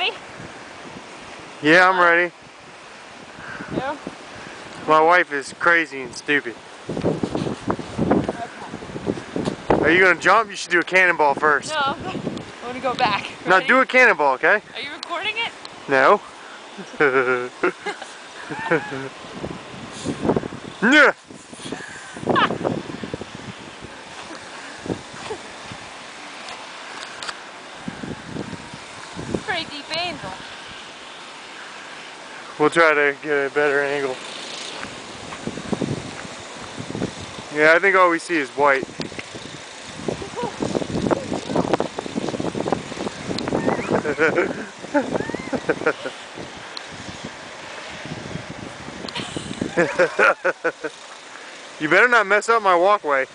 ready? Yeah, I'm ready. Yeah? My wife is crazy and stupid. Okay. Are you gonna jump? You should do a cannonball first. No, I want to go back. Now Ready? do a cannonball, okay? Are you recording it? No. Yeah. Pretty deep angle. We'll try to get a better angle. Yeah, I think all we see is white. You better not mess up my walkway.